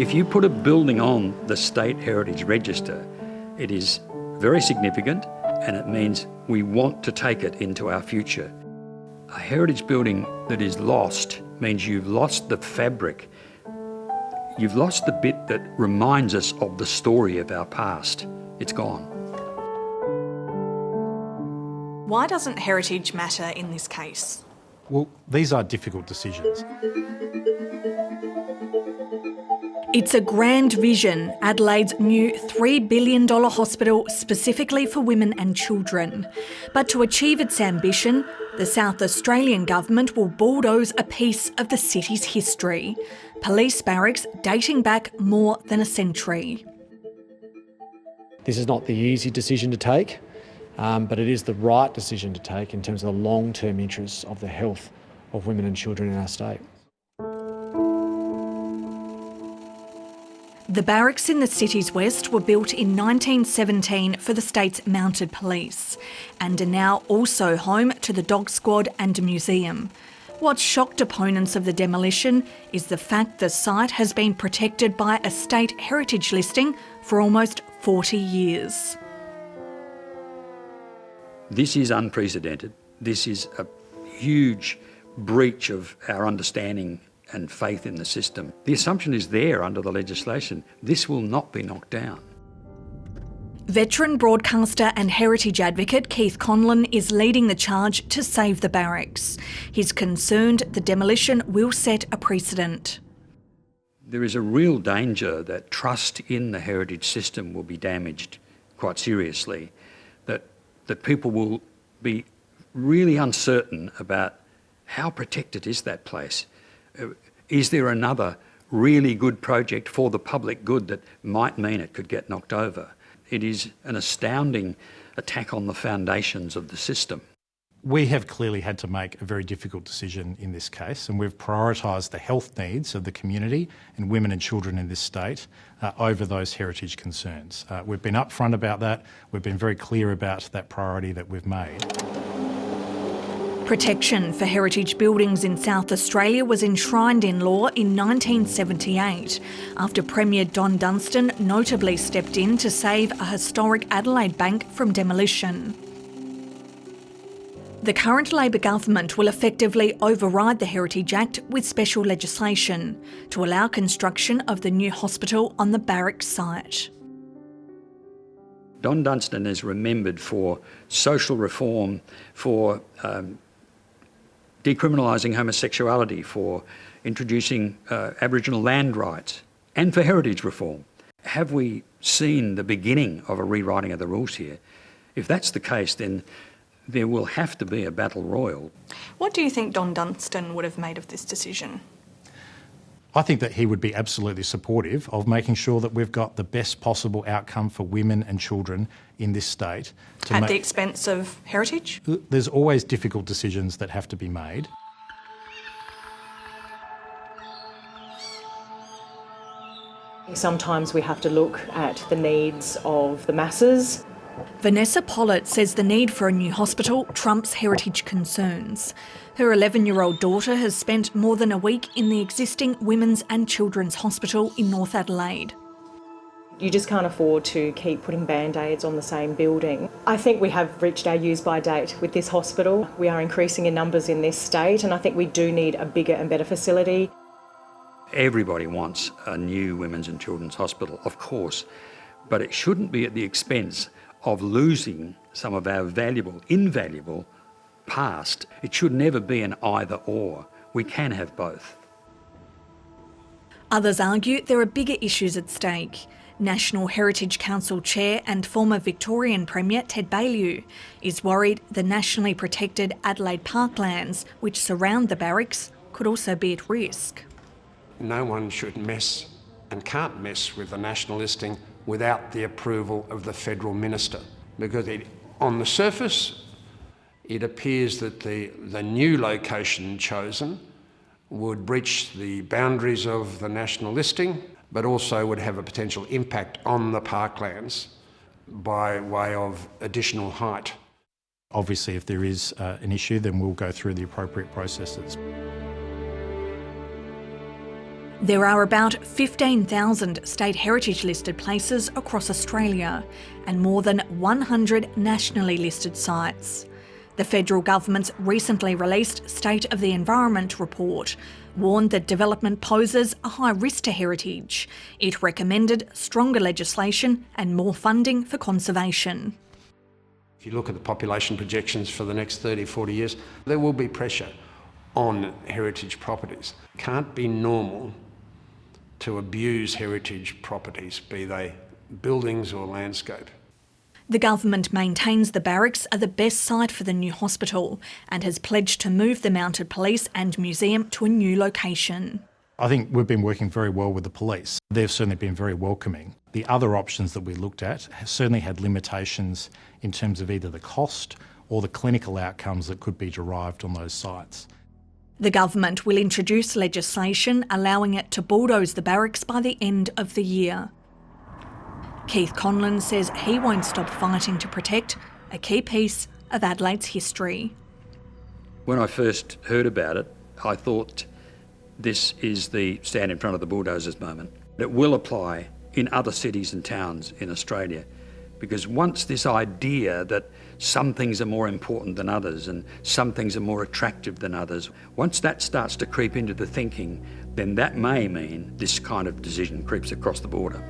If you put a building on the State Heritage Register, it is very significant and it means we want to take it into our future. A heritage building that is lost means you've lost the fabric. You've lost the bit that reminds us of the story of our past. It's gone. Why doesn't heritage matter in this case? Well, these are difficult decisions. It's a grand vision, Adelaide's new $3 billion hospital specifically for women and children. But to achieve its ambition, the South Australian government will bulldoze a piece of the city's history. Police barracks dating back more than a century. This is not the easy decision to take, but it is the right decision to take in terms of the long-term interests of the health of women and children in our state. The barracks in the city's west were built in 1917 for the state's mounted police and are now also home to the dog squad and museum. What shocked opponents of the demolition is the fact the site has been protected by a state heritage listing for almost 40 years. This is unprecedented. This is a huge breach of our understanding and faith in the system. The assumption is there under the legislation. This will not be knocked down. Veteran broadcaster and heritage advocate Keith Conlon is leading the charge to save the barracks. He's concerned the demolition will set a precedent. There is a real danger that trust in the heritage system will be damaged quite seriously, that people will be really uncertain about how protected is that place. Is there another really good project for the public good that might mean it could get knocked over? It is an astounding attack on the foundations of the system. We have clearly had to make a very difficult decision in this case, and we've prioritised the health needs of the community and women and children in this state over those heritage concerns. We've been upfront about that. We've been very clear about that priority that we've made. Protection for heritage buildings in South Australia was enshrined in law in 1978 after Premier Don Dunstan notably stepped in to save a historic Adelaide bank from demolition. The current Labor government will effectively override the Heritage Act with special legislation to allow construction of the new hospital on the barracks site. Don Dunstan is remembered for social reform, for decriminalising homosexuality, for introducing Aboriginal land rights, and for heritage reform. Have we seen the beginning of a rewriting of the rules here? If that's the case, then there will have to be a battle royal. What do you think Don Dunstan would have made of this decision? I think that he would be absolutely supportive of making sure that we've got the best possible outcome for women and children in this state. At the expense of heritage? There's always difficult decisions that have to be made. Sometimes we have to look at the needs of the masses. Vanessa Pollett says the need for a new hospital trumps heritage concerns. Her 11-year-old daughter has spent more than a week in the existing Women's and Children's Hospital in North Adelaide. You just can't afford to keep putting band-aids on the same building. I think we have reached our use-by date with this hospital. We are increasing in numbers in this state, and I think we do need a bigger and better facility. Everybody wants a new Women's and Children's Hospital, of course, but it shouldn't be at the expense of losing some of our invaluable past. It should never be an either or. We can have both. Others argue there are bigger issues at stake. National Heritage Council Chair and former Victorian Premier Ted Baillieu is worried the nationally protected Adelaide parklands, which surround the barracks, could also be at risk. No one should mess and can't mess with the national listing without the approval of the federal minister, because on the surface it appears that the new location chosen would breach the boundaries of the national listing, but also would have a potential impact on the parklands by way of additional height. Obviously, if there is an issue, then we'll go through the appropriate processes. There are about 15,000 state heritage listed places across Australia and more than 100 nationally listed sites. The federal government's recently released State of the Environment report warned that development poses a high risk to heritage. It recommended stronger legislation and more funding for conservation. If you look at the population projections for the next 30, 40 years, there will be pressure on heritage properties. It can't be normal to abuse heritage properties, be they buildings or landscape. The government maintains the barracks are the best site for the new hospital and has pledged to move the mounted police and museum to a new location. I think we've been working very well with the police. They've certainly been very welcoming. The other options that we looked at certainly had limitations in terms of either the cost or the clinical outcomes that could be derived on those sites. The government will introduce legislation allowing it to bulldoze the barracks by the end of the year. Keith Conlon says he won't stop fighting to protect a key piece of Adelaide's history. When I first heard about it, I thought this is the stand in front of the bulldozers moment. It will apply in other cities and towns in Australia, because once this idea that some things are more important than others and some things are more attractive than others, once that starts to creep into the thinking, then that may mean this kind of decision creeps across the border.